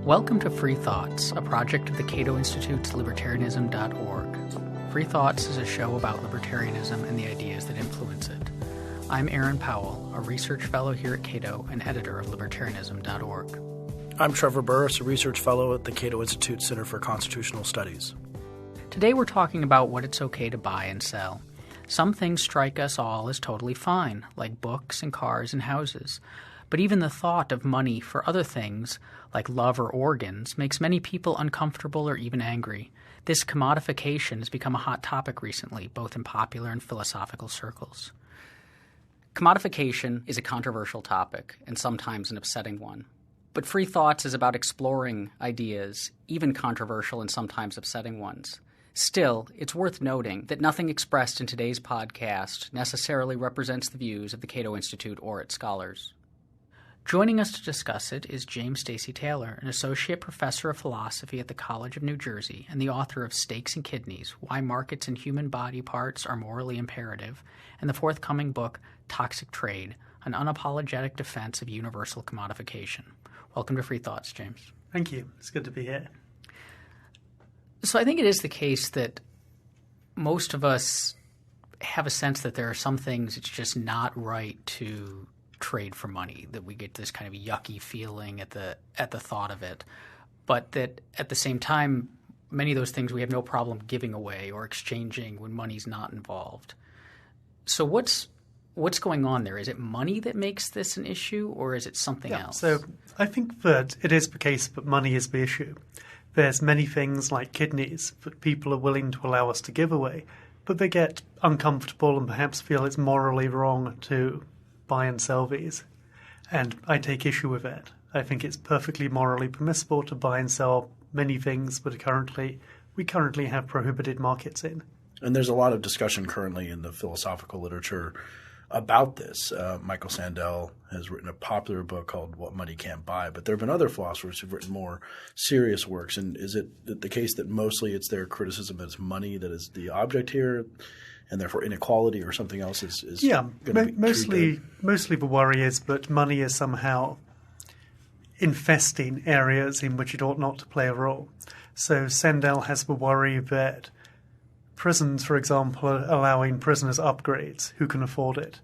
Welcome to Free Thoughts, a project of the Cato Institute's libertarianism.org. Free Thoughts is a show about libertarianism and the ideas that influence it. I'm Aaron Powell, a research fellow here at Cato and editor of libertarianism.org. I'm Trevor Burrus, a research fellow at the Cato Institute Center for Constitutional Studies. Today we're talking about what it's okay to buy and sell. Some things strike us all as totally fine, like books and cars and houses. But even the thought of money for other things, like love or organs, makes many people uncomfortable or even angry. This commodification has become a hot topic recently, both in popular and philosophical circles. Commodification is a controversial topic, and sometimes an upsetting one. But Free Thoughts is about exploring ideas, even controversial and sometimes upsetting ones. Still, it's worth noting that nothing expressed in today's podcast necessarily represents the views of the Cato Institute or its scholars. Joining us to discuss it is James Stacey Taylor, an associate professor of philosophy at the College of New Jersey and the author of Steaks and Kidneys, Why Markets and Human Body Parts Are Morally Imperative, and the forthcoming book, Toxic Trade, an unapologetic defense of universal commodification. Welcome to Free Thoughts, James. Thank you. It's good to be here. So I think it is the case that most of us have a sense that there are some things it's just not right to trade for money, that we get this kind of yucky feeling at the thought of it, but that at the same time, many of those things we have no problem giving away or exchanging when money's not involved. So what's going on there? Is it money that makes this an issue, or is it something else? So I think that it is the case that money is the issue. There's many things like kidneys that people are willing to allow us to give away, but they get uncomfortable and perhaps feel it's morally wrong to buy and sell these. And I take issue with that. I think it's perfectly morally permissible to buy and sell many things that we currently have prohibited markets in. And there's a lot of discussion currently in the philosophical literature about this. Michael Sandel has written a popular book called What Money Can't Buy, but there have been other philosophers who've written more serious works. And is it the case that mostly it's their criticism that it's money that is the object here, and therefore inequality or something else is mostly the worry is that money is somehow infesting areas in which it ought not to play a role. So Sandel has the worry that prisons, for example, are allowing prisoners upgrades who can afford it.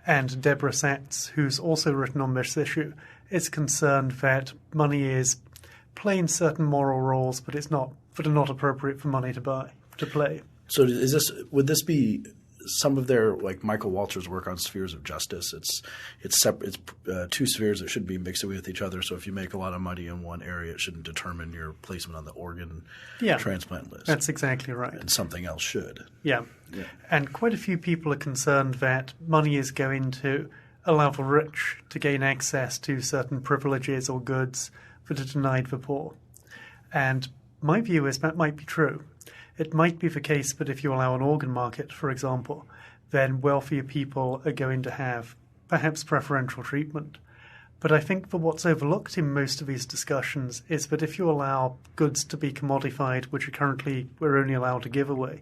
And Deborah Satz, who's also written on this issue, is concerned that money is playing certain moral roles, but are not appropriate for money to play. So would this be some of their, like Michael Walter's work on spheres of justice? It's two spheres that should be mixed with each other. So if you make a lot of money in one area, it shouldn't determine your placement on the organ transplant list. That's exactly right. And something else should. Yeah. And quite a few people are concerned that money is going to allow the rich to gain access to certain privileges or goods that are denied the poor. And my view is that might be true. It might be the case that if you allow an organ market, for example, then wealthier people are going to have perhaps preferential treatment. But I think that what's overlooked in most of these discussions is that if you allow goods to be commodified, which we're only allowed to give away,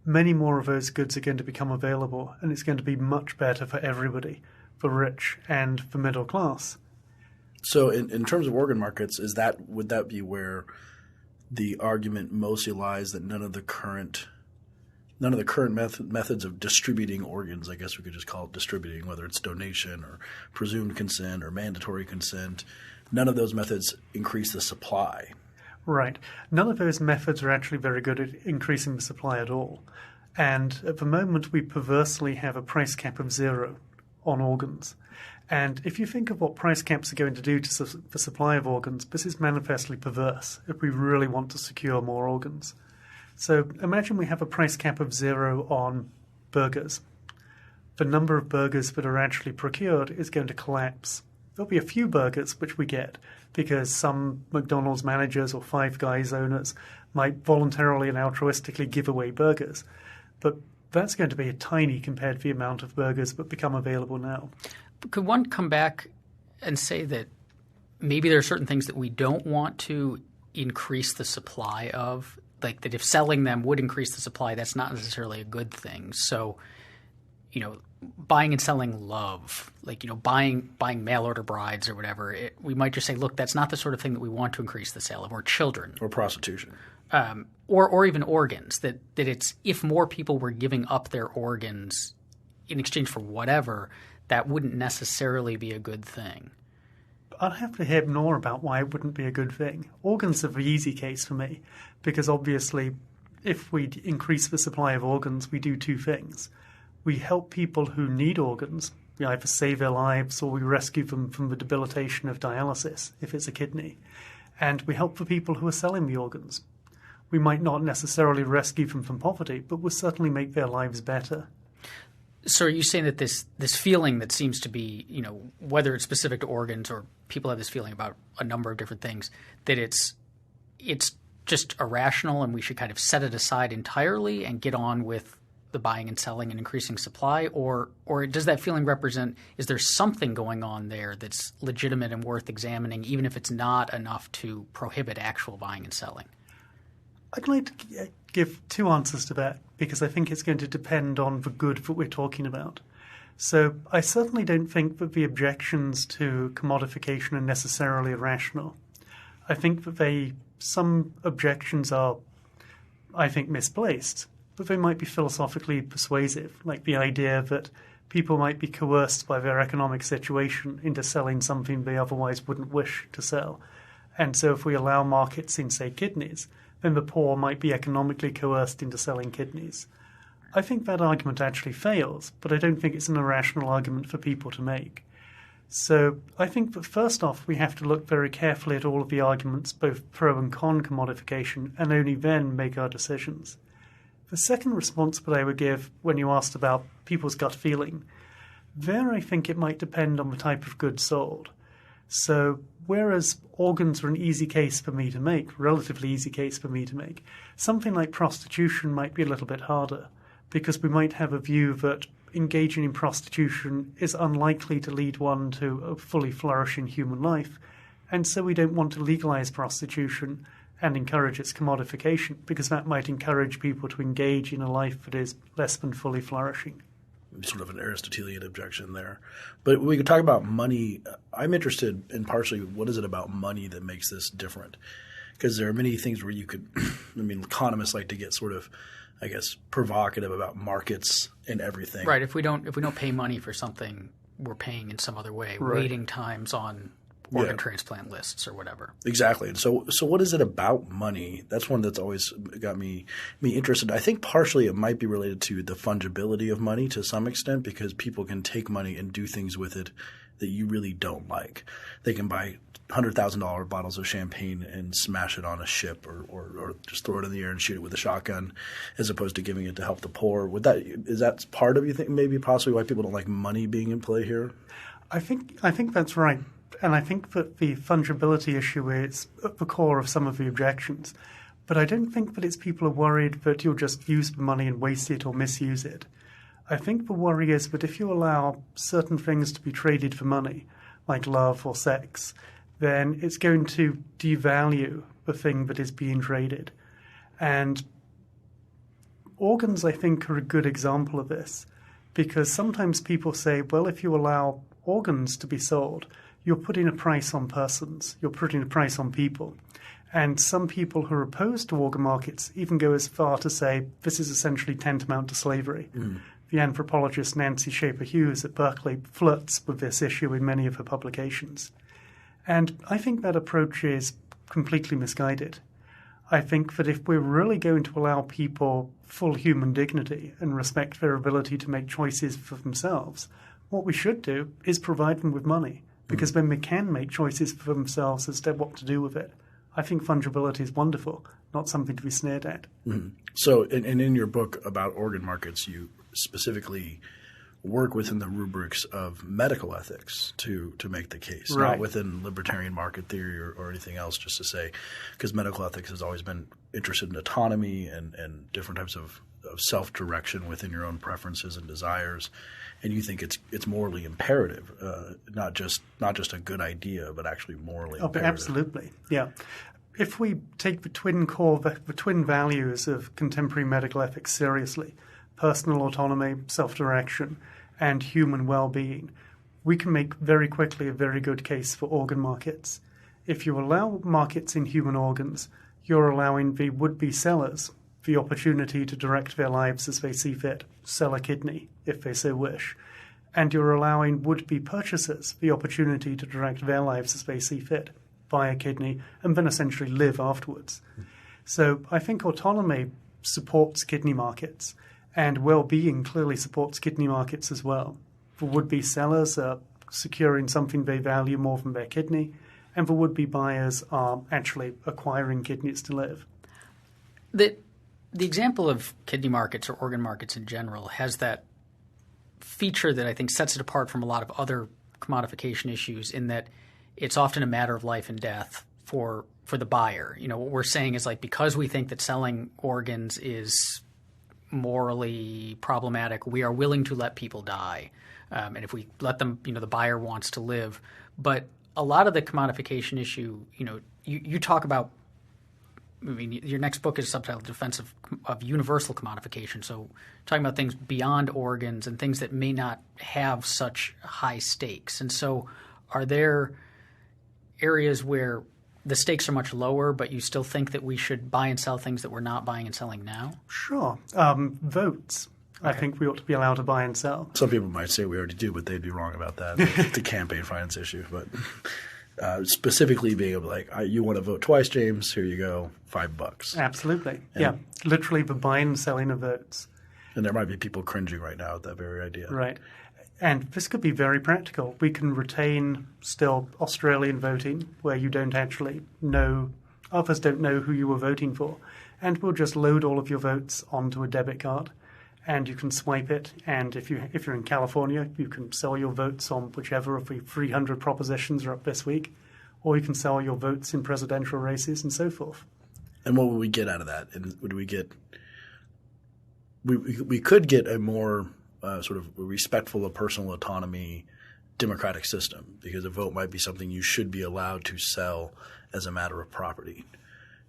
many more of those goods are going to become available, and it's going to be much better for everybody, the rich and the middle class. So in terms of organ markets, would that be where the argument mostly lies that none of the current methods of distributing organs, I guess we could just call it distributing, whether it's donation or presumed consent or mandatory consent, none of those methods increase the supply? Right. None of those methods are actually very good at increasing the supply at all. And at the moment, we perversely have a price cap of 0 on organs. And if you think of what price caps are going to do to the supply of organs, this is manifestly perverse if we really want to secure more organs. So imagine we have a price cap of 0 on burgers. The number of burgers that are actually procured is going to collapse. There'll be a few burgers which we get because some McDonald's managers or Five Guys owners might voluntarily and altruistically give away burgers. But that's going to be tiny compared to the amount of burgers that become available now. Could one come back and say that maybe there are certain things that we don't want to increase the supply of, like that if selling them would increase the supply, that's not necessarily a good thing. So buying and selling love, like, buying mail order brides or whatever, we might just say, look, that's not the sort of thing that we want to increase the sale of, or children. Or prostitution. Or even organs, that it's if more people were giving up their organs in exchange for whatever, that wouldn't necessarily be a good thing. I'd have to hear more about why it wouldn't be a good thing. Organs are the easy case for me, because obviously if we increase the supply of organs, we do two things. We help people who need organs. We either save their lives or we rescue them from the debilitation of dialysis, if it's a kidney. And we help the people who are selling the organs. We might not necessarily rescue them from poverty, but we'll certainly make their lives better. So are you saying that this feeling that seems to be, whether it's specific to organs or people have this feeling about a number of different things, that it's just irrational and we should kind of set it aside entirely and get on with the buying and selling and increasing supply? Or does that feeling represent, is there something going on there that's legitimate and worth examining, even if it's not enough to prohibit actual buying and selling? I'd like to give two answers to that, because I think it's going to depend on the good that we're talking about. So I certainly don't think that the objections to commodification are necessarily irrational. I think that some objections are, I think, misplaced, but they might be philosophically persuasive, like the idea that people might be coerced by their economic situation into selling something they otherwise wouldn't wish to sell. And so if we allow markets in, say, kidneys, then the poor might be economically coerced into selling kidneys. I think that argument actually fails, but I don't think it's an irrational argument for people to make. So I think that first off, we have to look very carefully at all of the arguments, both pro and con commodification, and only then make our decisions. The second response that I would give when you asked about people's gut feeling, there I think it might depend on the type of goods sold. So whereas organs are an easy case for me to make, relatively easy case for me to make, something like prostitution might be a little bit harder, because we might have a view that engaging in prostitution is unlikely to lead one to a fully flourishing human life, and so we don't want to legalize prostitution and encourage its commodification, because that might encourage people to engage in a life that is less than fully flourishing. Sort of an Aristotelian objection there. But we could talk about money. I'm interested in partially what is it about money that makes this different? Because there are many things where you could – economists like to get sort of, I guess, provocative about markets and everything. Right. If we don't pay money for something, we're paying in some other way, right. Waiting times on organ transplant lists or whatever. Exactly. And so what is it about money? That's one that's always got me interested. I think partially it might be related to the fungibility of money to some extent, because people can take money and do things with it that you really don't like. They can buy $100,000 bottles of champagne and smash it on a ship or just throw it in the air and shoot it with a shotgun, as opposed to giving it to help the poor. Is that part of, you think, maybe possibly why people don't like money being in play here? I think that's right. And I think that the fungibility issue is at the core of some of the objections. But I don't think that it's people are worried that you'll just use the money and waste it or misuse it. I think the worry is that if you allow certain things to be traded for money, like love or sex, then it's going to devalue the thing that is being traded. And organs, I think, are a good example of this, because sometimes people say, well, if you allow organs to be sold, you're putting a price on persons, you're putting a price on people. And some people who are opposed to organ markets even go as far to say this is essentially tantamount to slavery. The anthropologist Nancy Schaper Hughes at Berkeley flirts with this issue in many of her publications. And I think that approach is completely misguided. I think that if we're really going to allow people full human dignity and respect their ability to make choices for themselves, what we should do is provide them with money. Because then they can make choices for themselves as to what to do with it. I think fungibility is wonderful, not something to be sneered at. So in your book about organ markets, you specifically work within the rubrics of medical ethics to make the case, right. Not within libertarian market theory or anything else, just to say, because medical ethics has always been interested in autonomy and different types of self-direction within your own preferences and desires. And you think it's morally imperative, not just a good idea, but actually morally imperative. Absolutely, yeah. If we take the twin values of contemporary medical ethics seriously, personal autonomy, self-direction, and human well-being, we can make very quickly a very good case for organ markets. If you allow markets in human organs, you're allowing the would-be sellers the opportunity to direct their lives as they see fit, sell a kidney if they so wish. And you're allowing would-be purchasers the opportunity to direct their lives as they see fit, buy a kidney, and then essentially live afterwards. So I think autonomy supports kidney markets, and well-being clearly supports kidney markets as well. For would-be sellers are securing something they value more than their kidney, and the would-be buyers are actually acquiring kidneys to live. The example of kidney markets or organ markets in general has that feature that I think sets it apart from a lot of other commodification issues in that it's often a matter of life and death for the buyer. You know, what we're saying is like because we think that selling organs is morally problematic, we are willing to let people die. And if we let them, you know, the buyer wants to live. But a lot of the commodification issue, you know, you talk about, I mean, your next book is subtitled Defense of Universal Commodification. So talking about things beyond organs and things that may not have such high stakes. And so are there areas where the stakes are much lower, but you still think that we should buy and sell things that we're not buying and selling now? Sure. Votes. Okay. I think we ought to be allowed to buy and sell. Some people might say we already do, but they'd be wrong about that. It's a campaign finance issue. But specifically being able to, like, you want to vote twice, James, here you go, $5. Absolutely. Yeah. Literally the buying and selling of votes. And there might be people cringing right now at that very idea. Right. And this could be very practical. We can retain still Australian voting where you don't actually know, others don't know who you were voting for. And we'll just load all of your votes onto a debit card and you can swipe it. And if you're in California, you can sell your votes on whichever of the 300 propositions are up this week, or you can sell your votes in presidential races and so forth. And what would we get out of that? And would we get – we could get a more – sort of respectful of personal autonomy democratic system, because a vote might be something you should be allowed to sell as a matter of property.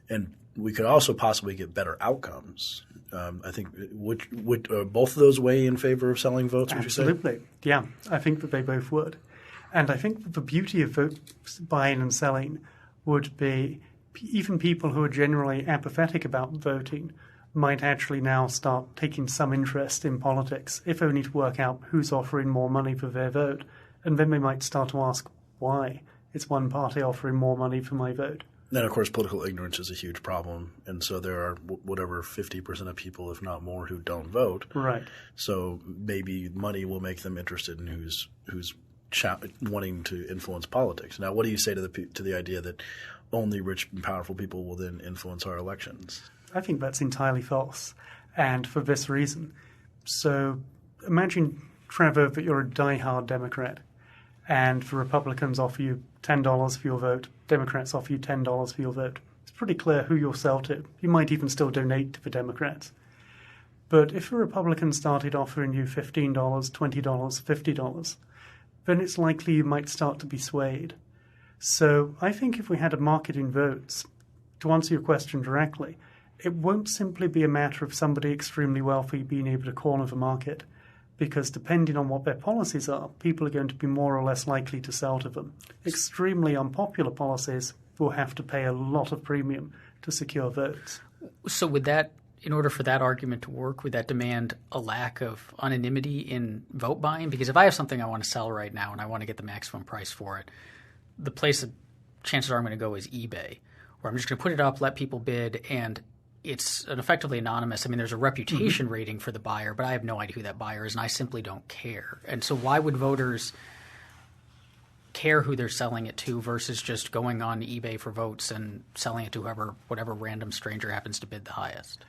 And we could also possibly get better outcomes. I think would both of those weigh in favor of selling votes, would you say? Absolutely. Yeah, I think that they both would. And I think that the beauty of vote buying and selling would be even people who are generally apathetic about voting might actually now start taking some interest in politics, if only to work out who's offering more money for their vote. And then they might start to ask why is one party offering more money for my vote. Then, of course, political ignorance is a huge problem. And so there are whatever 50% of people, if not more, who don't vote. Right. So maybe money will make them interested in who's wanting to influence politics. Now, what do you say to the idea that only rich and powerful people will then influence our elections? I think that's entirely false, and for this reason. So imagine, Trevor, that you're a diehard Democrat, and the Republicans offer you $10 for your vote, Democrats offer you $10 for your vote. It's pretty clear who you'll sell to. You might even still donate to the Democrats. But if a Republican started offering you $15, $20, $50, then it's likely you might start to be swayed. So I think if we had a market in votes, to answer your question directly, it won't simply be a matter of somebody extremely wealthy being able to corner the market, because depending on what their policies are, people are going to be more or less likely to sell to them. Extremely unpopular policies will have to pay a lot of premium to secure votes. So would that, in order for that argument to work, would that demand a lack of anonymity in vote buying? Because if I have something I want to sell right now and I want to get the maximum price for it, the place that chances are I'm going to go is eBay, where I'm just going to put it up, let people bid, and it's effectively anonymous. I mean, there's a reputation rating for the buyer, but I have no idea who that buyer is, and I simply don't care. And so why would voters care who they're selling it to versus just going on eBay for votes and selling it to whatever random stranger happens to bid the highest?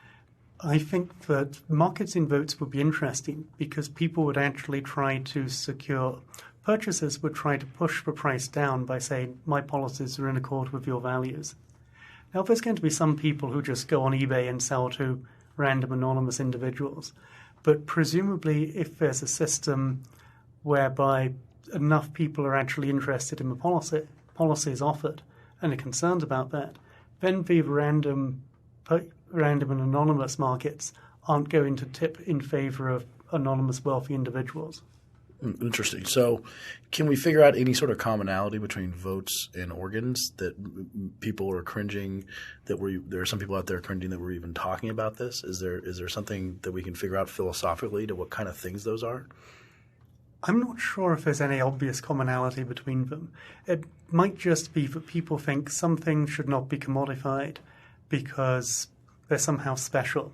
I think that markets in votes would be interesting because people would actually try to secure – purchasers would try to push the price down by saying, my policies are in accord with your values. Now, there's going to be some people who just go on eBay and sell to random anonymous individuals. But presumably, if there's a system whereby enough people are actually interested in the policies offered and are concerned about that, then the random and anonymous markets aren't going to tip in favor of anonymous wealthy individuals. Interesting. So can we figure out any sort of commonality between votes and organs that people are cringing, that there are some people out there cringing that we're even talking about this? Is there something that we can figure out philosophically to what kind of things those are? I'm not sure if there's any obvious commonality between them. It might just be that people think some things should not be commodified because they're somehow special,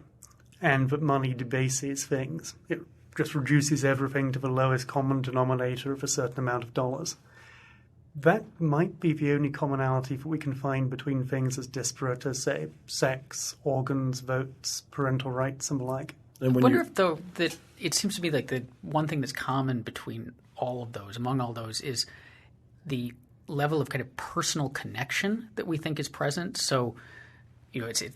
and that money debases things. It just reduces everything to the lowest common denominator of a certain amount of dollars. That might be the only commonality that we can find between things as disparate as, say, sex, organs, votes, parental rights, and the like. I wonder if, though, that it seems to be like the one thing that's common between all of those, among all those, is the level of kind of personal connection that we think is present. So,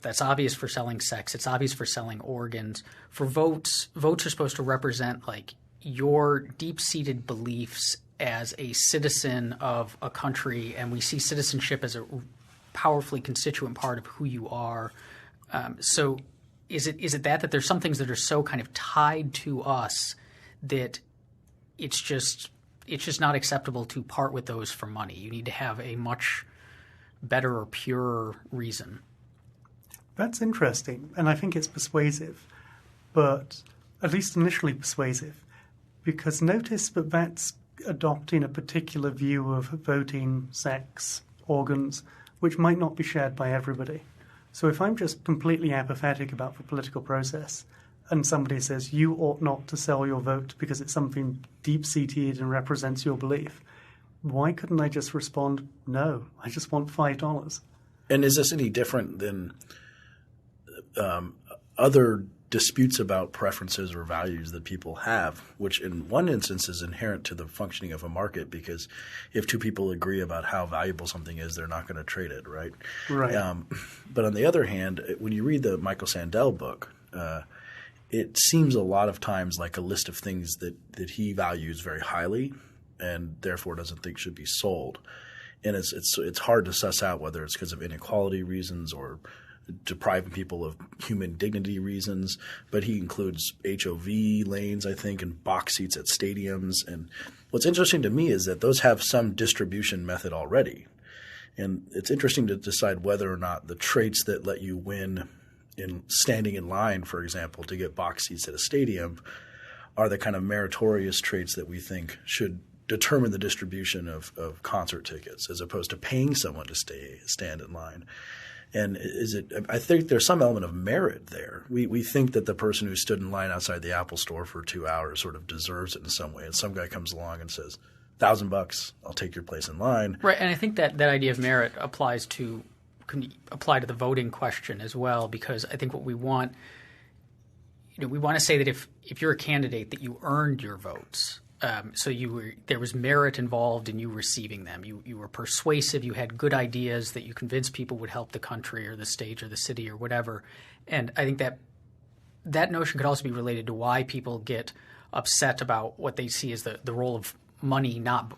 that's obvious for selling sex. It's obvious for selling organs. For votes are supposed to represent like your deep-seated beliefs as a citizen of a country, and we see citizenship as a powerfully constituent part of who you are. So is it that there's some things that are so kind of tied to us that it's just not acceptable to part with those for money? You need to have a much better or purer reason. That's interesting, and I think it's persuasive, but at least initially persuasive, because notice that that's adopting a particular view of voting, sex, organs, which might not be shared by everybody. So if I'm just completely apathetic about the political process, and somebody says, you ought not to sell your vote because it's something deep-seated and represents your belief, why couldn't I just respond, no, I just want $5? And is this any different than other disputes about preferences or values that people have, which in one instance is inherent to the functioning of a market, because if two people agree about how valuable something is, they're not going to trade it, right? Right. But on the other hand, when you read the Michael Sandel book, it seems a lot of times like a list of things that he values very highly and therefore doesn't think should be sold. And it's hard to suss out whether it's because of inequality reasons or depriving people of human dignity reasons, but he includes HOV lanes, I think, and box seats at stadiums. And what's interesting to me is that those have some distribution method already. And it's interesting to decide whether or not the traits that let you win in standing in line, for example, to get box seats at a stadium are the kind of meritorious traits that we think should determine the distribution of concert tickets as opposed to paying someone to stand in line. And I think there's some element of merit there. We think that the person who stood in line outside the Apple store for 2 hours sort of deserves it in some way. And some guy comes along and says, $1,000, I'll take your place in line. Right. And I think that idea of merit can apply to the voting question as well, because I think what we want, we want to say that if you're a candidate that you earned your votes. So there was merit involved in you receiving them. You were persuasive. You had good ideas that you convinced people would help the country or the state or the city or whatever. And I think that notion could also be related to why people get upset about what they see as the role of money, not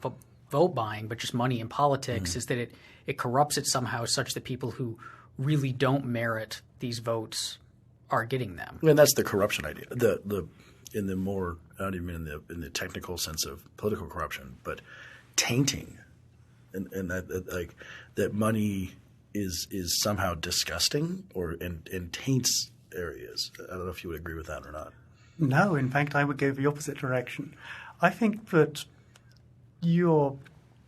vote buying, but just money in politics, is that it corrupts it somehow such that people who really don't merit these votes are getting them. And that's the corruption idea. In the more, I don't even mean in the technical sense of political corruption, but tainting, and that money is somehow disgusting and taints areas. I don't know if you would agree with that or not. No, in fact, I would go the opposite direction. I think that your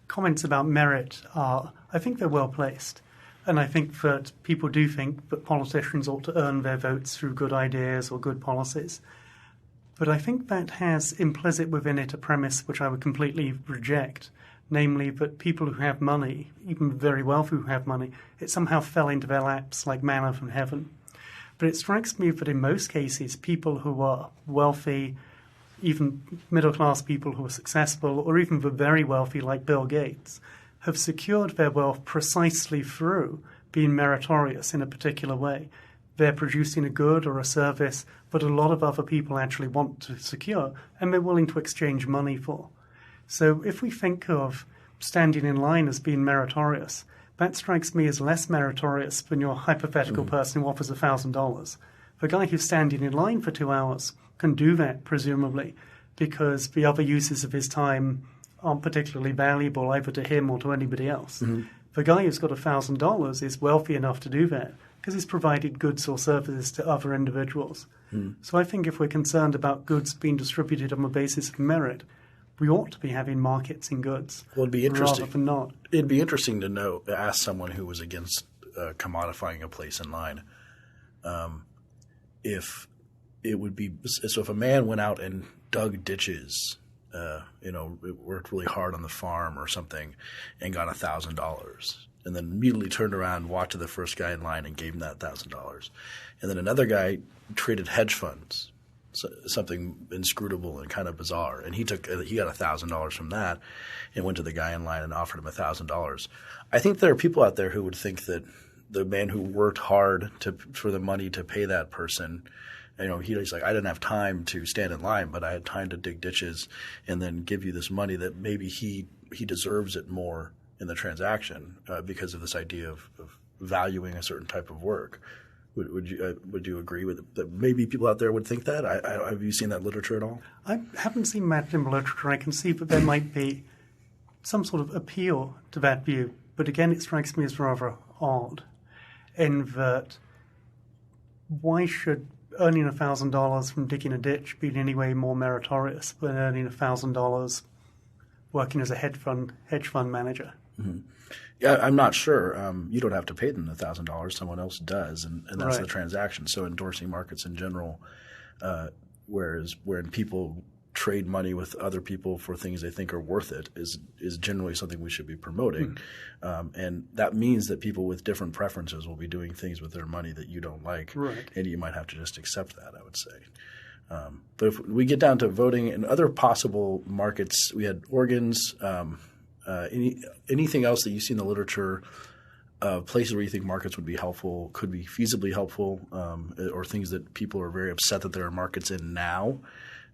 comments about merit I think they're well placed. And I think that people do think that politicians ought to earn their votes through good ideas or good policies. But I think that has implicit within it a premise which I would completely reject, namely that people who have money, even very wealthy who have money, it somehow fell into their laps like manna from heaven. But it strikes me that in most cases, people who are wealthy, even middle-class people who are successful, or even the very wealthy like Bill Gates, have secured their wealth precisely through being meritorious in a particular way. They're producing a good or a service that a lot of other people actually want to secure, and they're willing to exchange money for. So if we think of standing in line as being meritorious, that strikes me as less meritorious than your hypothetical person who offers $1,000. The guy who's standing in line for 2 hours can do that, presumably, because the other uses of his time aren't particularly valuable either to him or to anybody else. Mm-hmm. The guy who's got $1,000 is wealthy enough to do that because he's provided goods or services to other individuals. Mm. So I think if we're concerned about goods being distributed on the basis of merit, we ought to be having markets in goods. Well, it'd be interesting. Rather than not. It'd be interesting to ask someone who was against commodifying a place in line, if it would be so. If a man went out and dug ditches, worked really hard on the farm or something, and got $1,000, and then immediately turned around, walked to the first guy in line, and gave him that $1,000, and then another guy traded hedge funds. Something inscrutable and kind of bizarre, and he got $1,000 from that, and went to the guy in line and offered him $1,000. I think there are people out there who would think that the man who worked hard for the money to pay that person, he's like, I didn't have time to stand in line, but I had time to dig ditches and then give you this money, that maybe he deserves it more in the transaction because of this idea of valuing a certain type of work. Would you agree with it, that maybe people out there would think that? Have you seen that literature at all? I haven't seen that in the literature. I can see that there might be some sort of appeal to that view. But again, it strikes me as rather odd in that why should earning $1,000 from digging a ditch be in any way more meritorious than earning $1,000 working as a hedge fund manager? Mm-hmm. Yeah, I'm not sure. You don't have to pay them the $1,000. Someone else does, and that's right. The transaction. So endorsing markets in general, whereas when people trade money with other people for things they think are worth it, is generally something we should be promoting. And that means that people with different preferences will be doing things with their money that you don't like, right. And you might have to just accept that, I would say. But if we get down to voting and other possible markets, we had organs. Anything else that you see in the literature, places where you think markets would be helpful, could be feasibly helpful, or things that people are very upset that there are markets in now?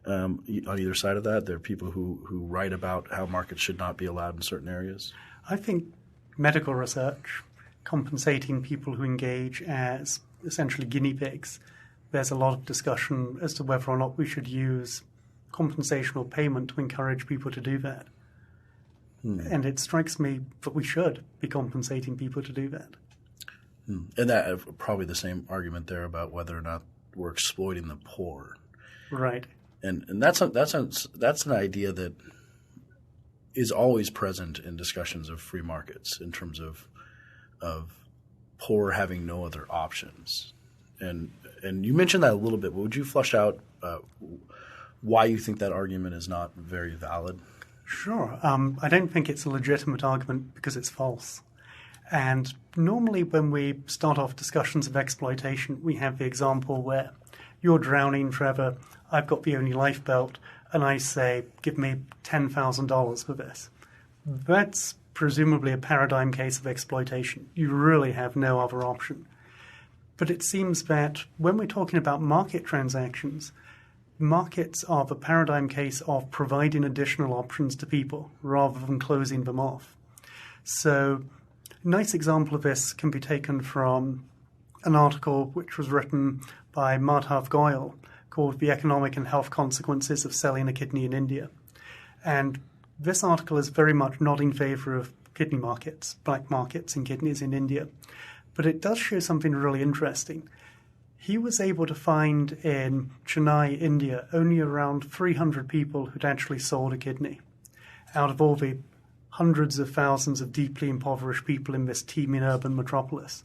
On either side of that, there are people who write about how markets should not be allowed in certain areas. I think medical research, compensating people who engage as essentially guinea pigs, there's a lot of discussion as to whether or not we should use compensation or payment to encourage people to do that. And it strikes me that we should be compensating people to do that. And that probably the same argument there about whether or not we're exploiting the poor. Right. And that's an idea that is always present in discussions of free markets in terms of poor having no other options. And you mentioned that a little bit, but would you flesh out why you think that argument is not very valid? Sure. I don't think it's a legitimate argument because it's false. And normally when we start off discussions of exploitation, we have the example where you're drowning, Trevor, I've got the only lifebelt, and I say, give me $10,000 for this. That's presumably a paradigm case of exploitation. You really have no other option. But it seems that when we're talking about market transactions, markets are the paradigm case of providing additional options to people rather than closing them off. So a nice example of this can be taken from an article which was written by Madhav Goyal called The Economic and Health Consequences of Selling a Kidney in India. And this article is very much not in favor of kidney markets, black markets in kidneys in India. But it does show something really interesting. He was able to find in Chennai, India, only around 300 people who'd actually sold a kidney out of all the hundreds of thousands of deeply impoverished people in this teeming urban metropolis.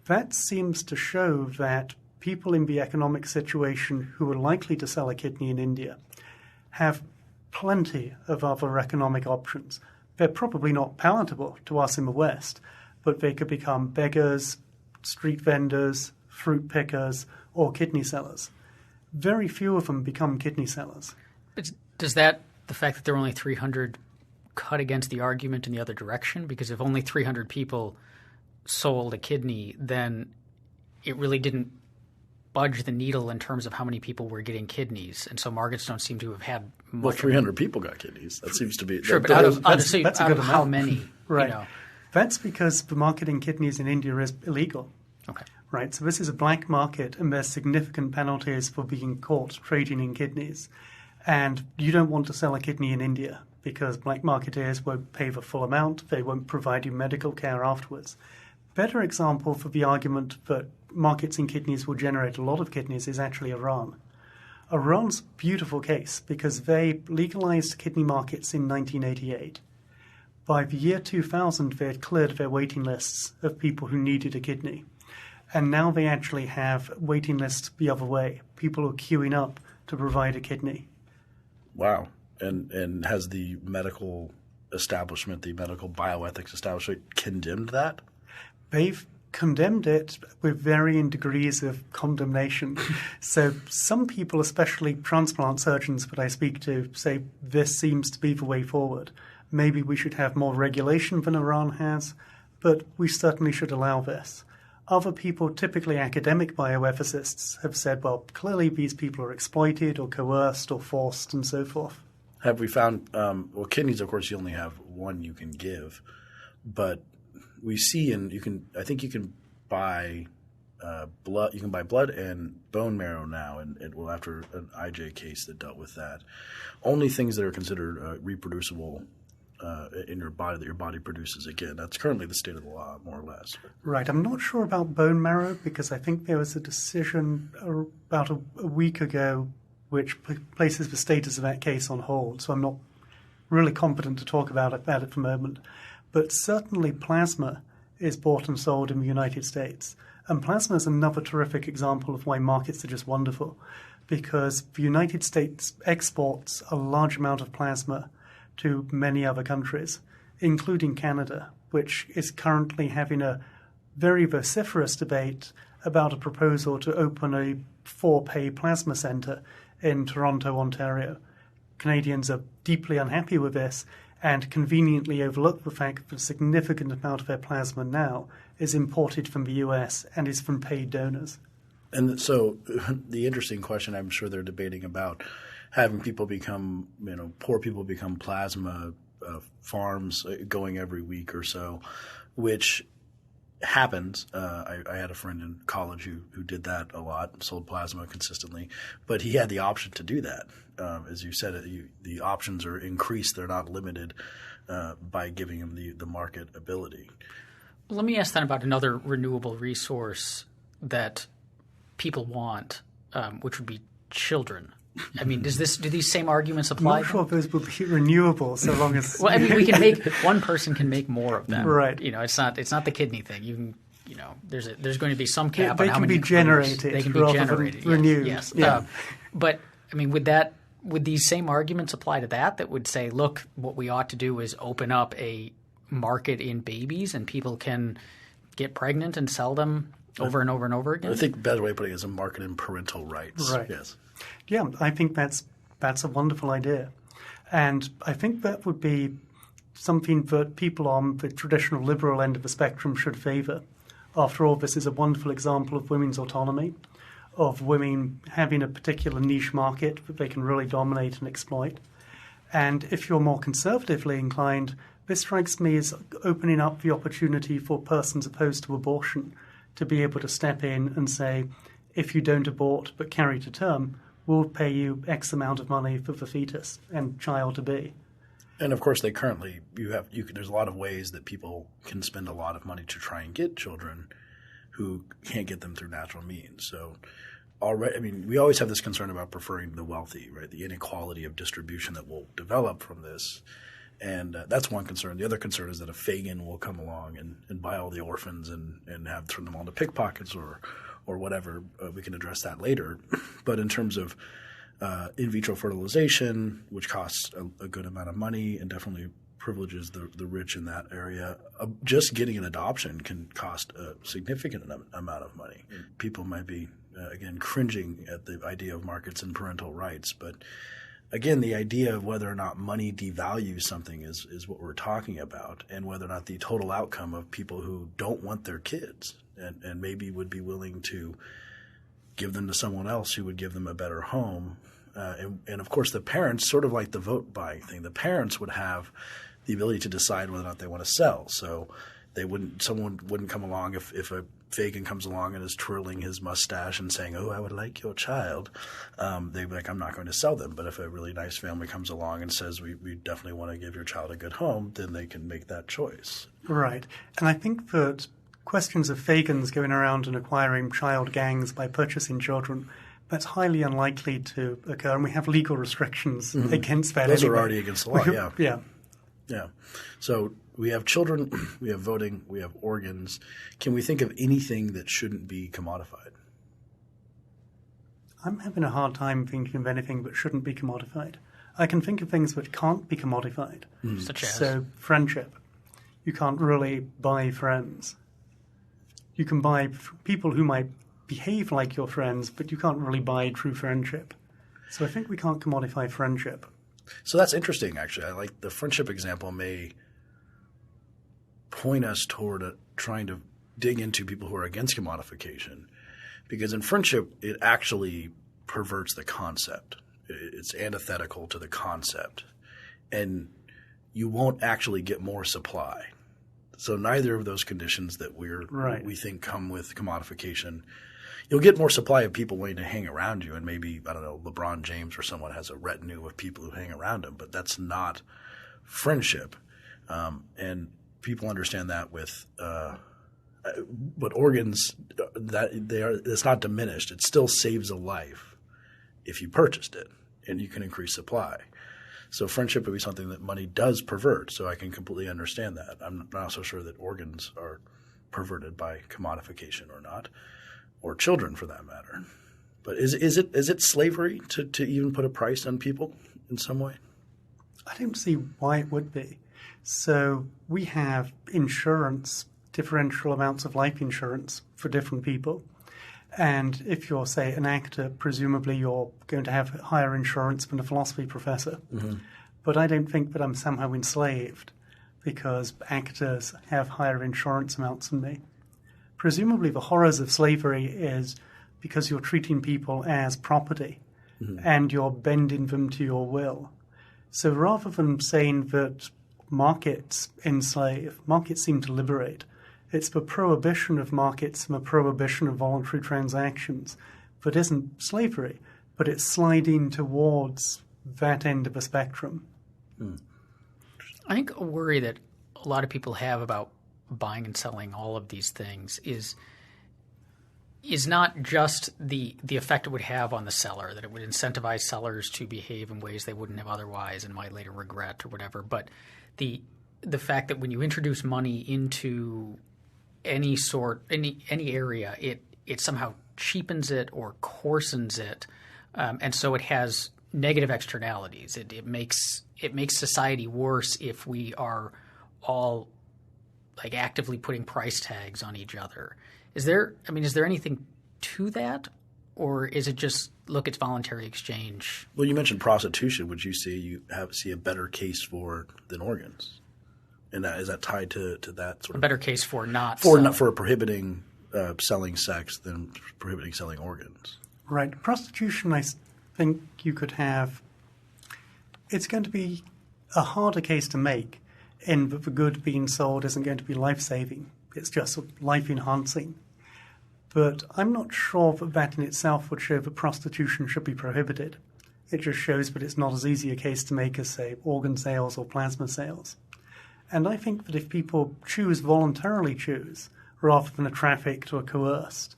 That seems to show that people in the economic situation who are likely to sell a kidney in India have plenty of other economic options. They're probably not palatable to us in the West, but they could become beggars, street vendors, fruit pickers, or kidney sellers. Very few of them become kidney sellers. But does the fact that there are only 300 cut against the argument in the other direction? Because if only 300 people sold a kidney, then it really didn't budge the needle in terms of how many people were getting kidneys. And so markets don't seem to have had much. Well, 300 people got kidneys. That seems to be – Sure, but out of how many? Right. That's because the market in kidneys in India is illegal. Okay. right? So this is a black market, and there's significant penalties for being caught trading in kidneys. And you don't want to sell a kidney in India because black marketeers won't pay the full amount. They won't provide you medical care afterwards. Better example for the argument that markets in kidneys will generate a lot of kidneys is actually Iran. Iran's a beautiful case because they legalized kidney markets in 1988. By the year 2000, they had cleared their waiting lists of people who needed a kidney. And now they actually have waiting lists the other way. People are queuing up to provide a kidney. Wow. And has the medical establishment, the medical bioethics establishment, condemned that? They've condemned it with varying degrees of condemnation. So some people, especially transplant surgeons that I speak to, say this seems to be the way forward. Maybe we should have more regulation than Iran has, but we certainly should allow this. Other people, typically academic bioethicists, have said, well, clearly these people are exploited or coerced or forced and so forth. Have we found well, kidneys, of course, you only have one you can give, but we see I think you can buy blood. You can buy blood and bone marrow now, and after an IJ case that dealt with that, only things that are considered reproducible in your body that your body produces again. That's currently the state of the law, more or less. Right. I'm not sure about bone marrow because I think there was a decision about a week ago which places the status of that case on hold. So I'm not really competent to talk about it at the moment. But certainly plasma is bought and sold in the United States. And plasma is another terrific example of why markets are just wonderful, because the United States exports a large amount of plasma to many other countries, including Canada, which is currently having a very vociferous debate about a proposal to open a for-pay plasma centre in Toronto, Ontario. Canadians are deeply unhappy with this and conveniently overlook the fact that a significant amount of their plasma now is imported from the US and is from paid donors. And so the interesting question I'm sure they're debating about having people become, poor people become plasma farms going every week or so, which happens. I had a friend in college who did that a lot, sold plasma consistently, but he had the option to do that. As you said, the options are increased; they're not limited by giving him the market ability. Let me ask then about another renewable resource that people want, which would be children. I mean, do these same arguments apply? I'm not sure if those would be renewable so long as well, I mean, one person can make more of them. Right. It's not the kidney thing. You can, there's going to be some cap on how They many can be generated. They can be generated. Renewed. Yes. Yeah. But I mean, would these same arguments apply to that would say, look, what we ought to do is open up a market in babies and people can get pregnant and sell them over and over and over again? I think the better way of putting it is a market in parental rights. Right. Yes. Yeah, I think that's a wonderful idea. And I think that would be something that people on the traditional liberal end of the spectrum should favour. After all, this is a wonderful example of women's autonomy, of women having a particular niche market that they can really dominate and exploit. And if you're more conservatively inclined, this strikes me as opening up the opportunity for persons opposed to abortion to be able to step in and say, if you don't abort but carry to term, we'll pay you X amount of money for the fetus and child to be. And of course, there's a lot of ways that people can spend a lot of money to try and get children who can't get them through natural means. So we always have this concern about preferring the wealthy, right? The inequality of distribution that will develop from this. And that's one concern. The other concern is that a Fagin will come along and buy all the orphans and turn them all into pickpockets or whatever. We can address that later. But in terms of in vitro fertilization, which costs a good amount of money and definitely privileges the rich in that area, just getting an adoption can cost a significant amount of money. People might be, again, cringing at the idea of markets and parental rights, but again, the idea of whether or not money devalues something is what we're talking about, and whether or not the total outcome of people who don't want their kids and maybe would be willing to give them to someone else who would give them a better home. And of course, the parents, sort of like the vote buying thing, the parents would have the ability to decide whether or not they want to sell. So Someone wouldn't come along if a Fagin comes along and is twirling his mustache and saying, "Oh, I would like your child." They'd be like, "I'm not going to sell them." But if a really nice family comes along and says, we definitely want to give your child a good home, then they can make that choice. Right. And I think that questions of Fagins going around and acquiring child gangs by purchasing children, that's highly unlikely to occur. And we have legal restrictions against that. Those anyway. are already against the law, yeah. Yeah. Yeah. So we have children, we have voting, we have organs. Can we think of anything that shouldn't be commodified? I'm having a hard time thinking of anything that shouldn't be commodified. I can think of things that can't be commodified. Such as? So friendship. You can't really buy friends. You can buy people who might behave like your friends, but you can't really buy true friendship. So I think we can't commodify friendship. So that's interesting, actually. I like the friendship example may point us toward trying to dig into people who are against commodification. Because in friendship, it actually perverts the concept. It's antithetical to the concept. And you won't actually get more supply. So neither of those conditions that we think come with commodification. You'll get more supply of people wanting to hang around you, and maybe, I don't know, LeBron James or someone has a retinue of people who hang around him, but that's not friendship. And people understand that with but organs, it's not diminished. It still saves a life if you purchased it, and you can increase supply. So friendship would be something that money does pervert, so I can completely understand that. I'm not so sure that organs are perverted by commodification or not. Or children, for that matter. But is it slavery to even put a price on people in some way? I don't see why it would be. So we have insurance, differential amounts of life insurance for different people. And if you're, say, an actor, presumably you're going to have higher insurance than a philosophy professor. Mm-hmm. But I don't think that I'm somehow enslaved because actors have higher insurance amounts than me. Presumably the horrors of slavery is because you're treating people as property and you're bending them to your will. So rather than saying that markets enslave, markets seem to liberate. It's the prohibition of markets and the prohibition of voluntary transactions that isn't slavery, but it's sliding towards that end of the spectrum. I think a worry that a lot of people have about buying and selling all of these things is not just the effect it would have on the seller, that it would incentivize sellers to behave in ways they wouldn't have otherwise and might later regret or whatever, but the fact that when you introduce money into any area, it somehow cheapens it or coarsens it, and so it has negative externalities. It makes society worse if we are all like actively putting price tags on each other. Is there anything to that, or is it just, look, it's voluntary exchange? Well, you mentioned prostitution. Would you see a better case for than organs? And is that tied to that sort of a better case for prohibiting selling sex than prohibiting selling organs? Right. Prostitution, I think you could have. It's going to be a harder case to make, in that the good being sold isn't going to be life-saving. It's just life-enhancing. But I'm not sure that in itself would show that prostitution should be prohibited. It just shows that it's not as easy a case to make as, say, organ sales or plasma sales. And I think that if people voluntarily choose, rather than are trafficked or coerced,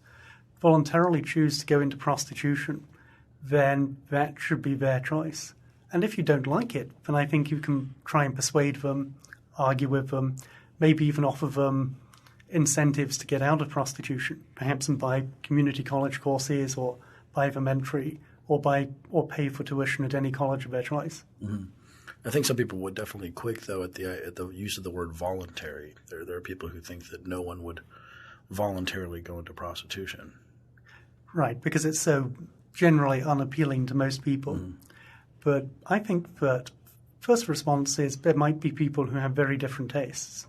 voluntarily choose to go into prostitution, then that should be their choice. And if you don't like it, then I think you can try and persuade them, argue with them, maybe even offer them incentives to get out of prostitution, perhaps buy community college courses or buy them entry or pay for tuition at any college of their choice. Mm-hmm. I think some people would definitely quake, though, at the use of the word voluntary. There are people who think that no one would voluntarily go into prostitution. Right, because it's so generally unappealing to most people. Mm. But I think that first response is there might be people who have very different tastes.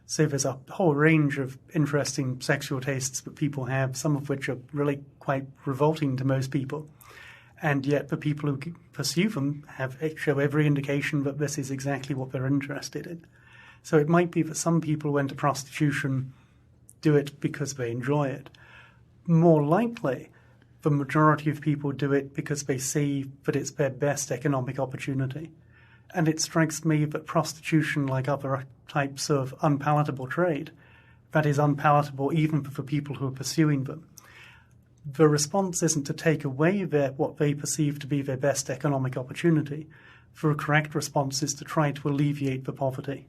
So there's a whole range of interesting sexual tastes that people have, some of which are really quite revolting to most people. And yet the people who pursue them show every indication that this is exactly what they're interested in. So it might be that some people who enter prostitution do it because they enjoy it. More likely, the majority of people do it because they see that it's their best economic opportunity. And it strikes me that prostitution, like other types of unpalatable trade, that is unpalatable even for the people who are pursuing them. The response isn't to take away what they perceive to be their best economic opportunity. The correct response is to try to alleviate the poverty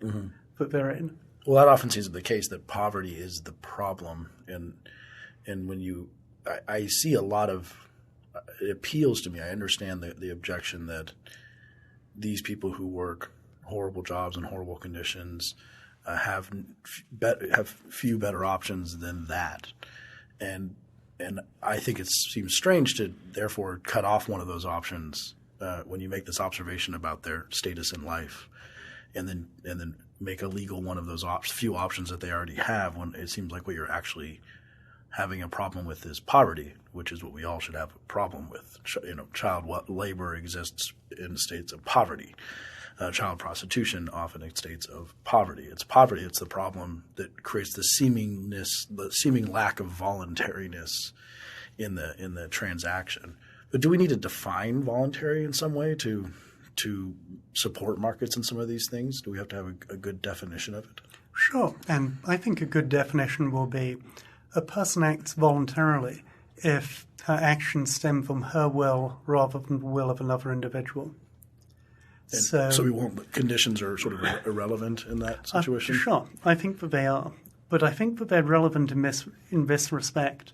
that they're in. Well, that often seems to be the case, that poverty is the problem. And when I see a lot of – it appeals to me. I understand the objection that these people who work horrible jobs and horrible conditions have few better options than that. And I think it seems strange to therefore cut off one of those options when you make this observation about their status in life, and then make illegal one of those few options that they already have, when it seems like what you're actually having a problem with is poverty, which is what we all should have a problem with. Child labor exists in states of poverty. Child prostitution often in states of poverty. It's poverty. It's the problem that creates the seeming lack of voluntariness in the transaction. But do we need to define voluntary in some way to support markets in some of these things? Do we have to have a good definition of it? Sure. And I think a good definition will be a person acts voluntarily if her actions stem from her will rather than the will of another individual. So we won't – conditions are sort of irrelevant in that situation? Sure. I think that they are. But I think that they're relevant in this respect.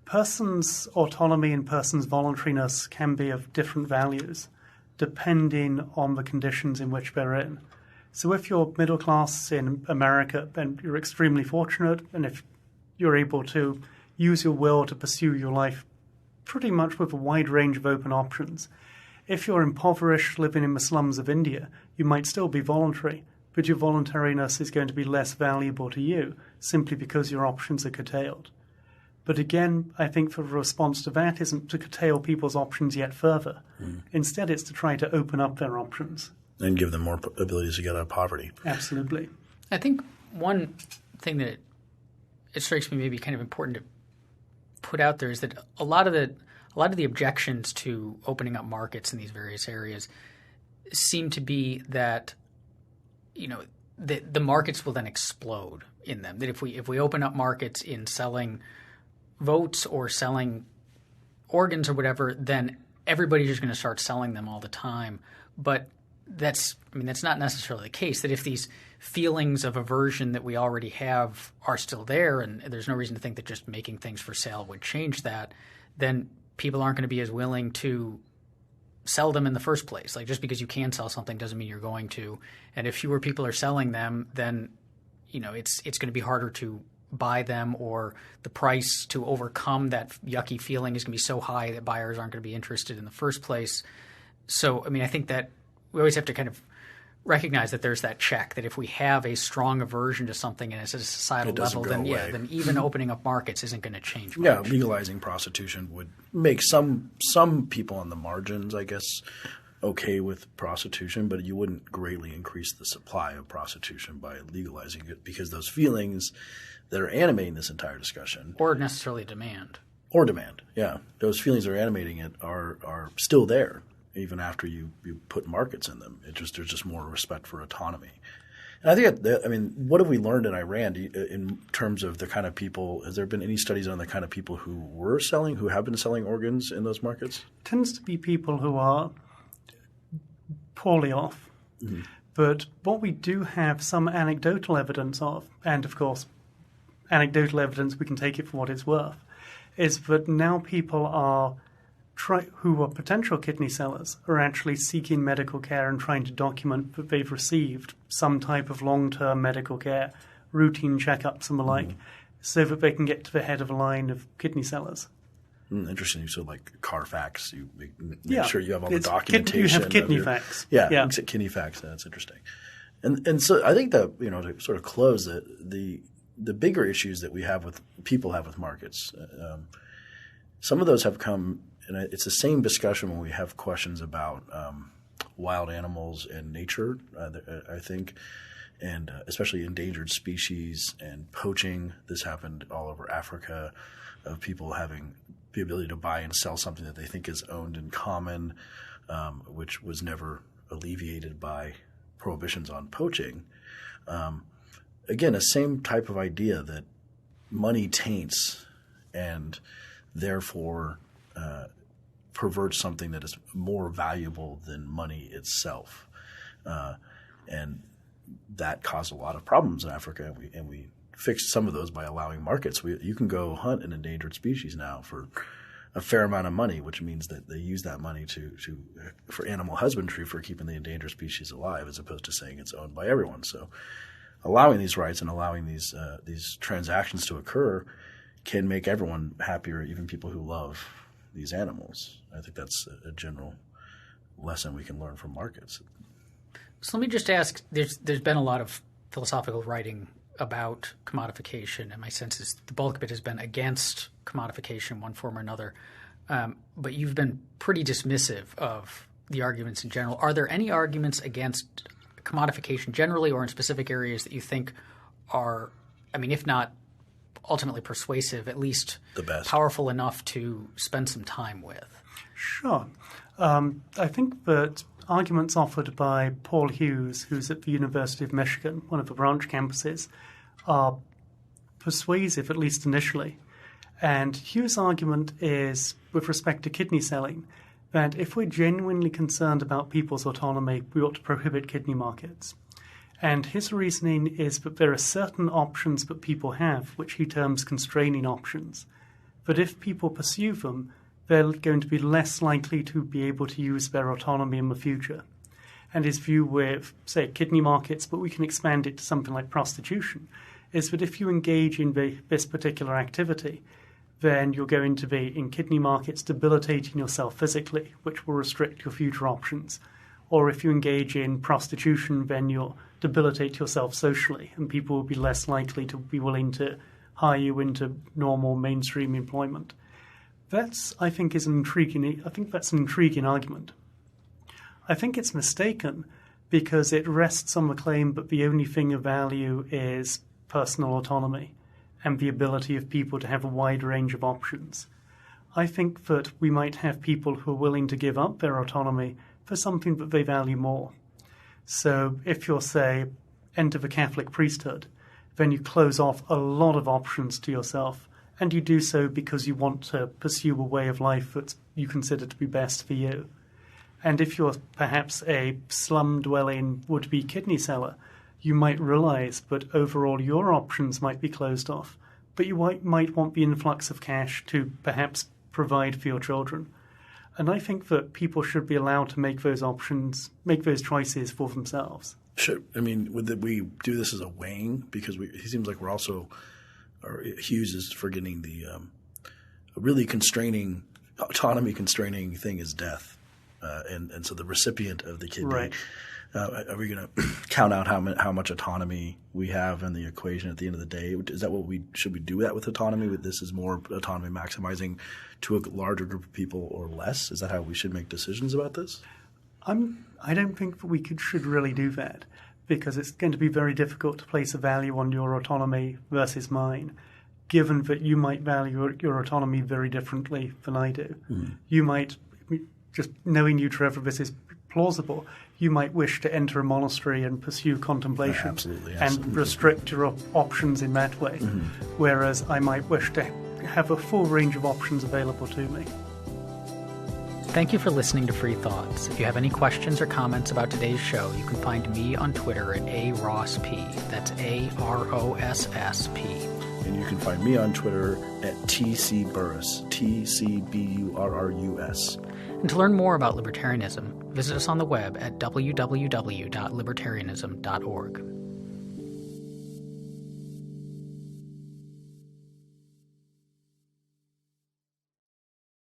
Persons' autonomy and persons' voluntariness can be of different values depending on the conditions in which they're in. So if you're middle class in America, then you're extremely fortunate, and if you're able to use your will to pursue your life pretty much with a wide range of open options. If you're impoverished, living in the slums of India, you might still be voluntary, but your voluntariness is going to be less valuable to you simply because your options are curtailed. But again, I think the response to that isn't to curtail people's options yet further. Instead, it's to try to open up their options. And give them more abilities to get out of poverty. Absolutely. I think one thing that it strikes me maybe kind of important to put out there is that a lot of the objections to opening up markets in these various areas seem to be that, the markets will then explode in them. That if we open up markets in selling votes or selling organs or whatever, then everybody's just going to start selling them all the time. But that's not necessarily the case. That if these feelings of aversion that we already have are still there, and there's no reason to think that just making things for sale would change that, then people aren't going to be as willing to sell them in the first place. Like, just because you can sell something doesn't mean you're going to. And if fewer people are selling them, then it's going to be harder to buy them, or the price to overcome that yucky feeling is going to be so high that buyers aren't going to be interested in the first place. So, I think that we always have to kind of recognize that there's that check, that if we have a strong aversion to something and it's at a societal level, then even opening up markets isn't going to change much. Yeah, legalizing prostitution would make some people on the margins, I guess, okay with prostitution, but you wouldn't greatly increase the supply of prostitution by legalizing it, because those feelings that are animating this entire discussion – or necessarily demand. Or demand, yeah. Those feelings that are animating it are still there even after you put markets in them. There's just more respect for autonomy. And I think what have we learned in Iran in terms of the kind of people – has there been any studies on the kind of people who have been selling organs in those markets? It tends to be people who are poorly off. Mm-hmm. But what we do have some anecdotal evidence of, and of course anecdotal evidence, we can take it for what it's worth, is that now people who are potential kidney sellers are actually seeking medical care and trying to document that they've received some type of long-term medical care, routine checkups and the like, so that they can get to the head of a line of kidney sellers. Interesting. So like Carfax, you make sure you have all the documentation. You have kidney facts. Yeah. Kidney facts. That's interesting. And so I think that, to sort of close the bigger issues that people have with markets, some of those have come, and it's the same discussion when we have questions about wild animals and nature, I think. and especially endangered species and poaching. This happened all over Africa, of people having the ability to buy and sell something that they think is owned in common, which was never alleviated by prohibitions on poaching. Again, a same type of idea that money taints and therefore perverts something that is more valuable than money itself. And that caused a lot of problems in Africa, and we fixed some of those by allowing markets. You can go hunt an endangered species now for a fair amount of money, which means that they use that money for animal husbandry, for keeping the endangered species alive, as opposed to saying it's owned by everyone. So allowing these rights and allowing these transactions to occur can make everyone happier, even people who love these animals. I think that's a general lesson we can learn from markets. So let me just ask, there's been a lot of philosophical writing about commodification, and my sense is the bulk of it has been against commodification in one form or another. But you've been pretty dismissive of the arguments in general. Are there any arguments against commodification generally or in specific areas that you think are, I mean, if not ultimately persuasive, at least the best, powerful enough to spend some time with? Sure. I think that arguments offered by Paul Hughes, who's at the University of Michigan, one of the branch campuses, are persuasive, at least initially. And Hughes' argument is, with respect to kidney selling, that if we're genuinely concerned about people's autonomy, we ought to prohibit kidney markets. And his reasoning is that there are certain options that people have, which he terms constraining options, that if people pursue them, they're going to be less likely to be able to use their autonomy in the future. And his view with, say, kidney markets, but we can expand it to something like prostitution, is that if you engage in this particular activity, then you're going to be, in kidney markets, debilitating yourself physically, which will restrict your future options. Or if you engage in prostitution, then you'll debilitate yourself socially, and people will be less likely to be willing to hire you into normal mainstream employment. That's, I think, that's an intriguing argument. I think it's mistaken because it rests on the claim that the only thing of value is personal autonomy and the ability of people to have a wide range of options. I think that we might have people who are willing to give up their autonomy for something that they value more. So if you're, say, enter the Catholic priesthood, then you close off a lot of options to yourself, and you do so because you want to pursue a way of life that you consider to be best for you. And if you're perhaps a slum-dwelling would-be kidney seller, you might realize that overall your options might be closed off, but you might want the influx of cash to perhaps provide for your children. And I think that people should be allowed to make those choices for themselves. Sure. I mean, would we do this as a weighing? Because he seems like we're also – or Hughes is forgetting the really autonomy-constraining thing is death. And so the recipient of the kidney, right. Are we going to count out how much autonomy we have in the equation at the end of the day? Is that should we do that with autonomy? This is more autonomy maximizing to a larger group of people or less? Is that how we should make decisions about this? I don't think that we should really do that, because it's going to be very difficult to place a value on your autonomy versus mine, given that you might value your autonomy very differently than I do. Mm-hmm. You might, just knowing you, Trevor, this is plausible, you might wish to enter a monastery and pursue contemplation absolutely. And restrict your options in that way, mm-hmm. whereas I might wish to have a full range of options available to me. Thank you for listening to Free Thoughts. If you have any questions or comments about today's show, you can find me on Twitter at @ARossP. That's AROSSP. And you can find me on Twitter at TCBurrus, TCBURRUS. And to learn more about libertarianism, visit us on the web at www.libertarianism.org.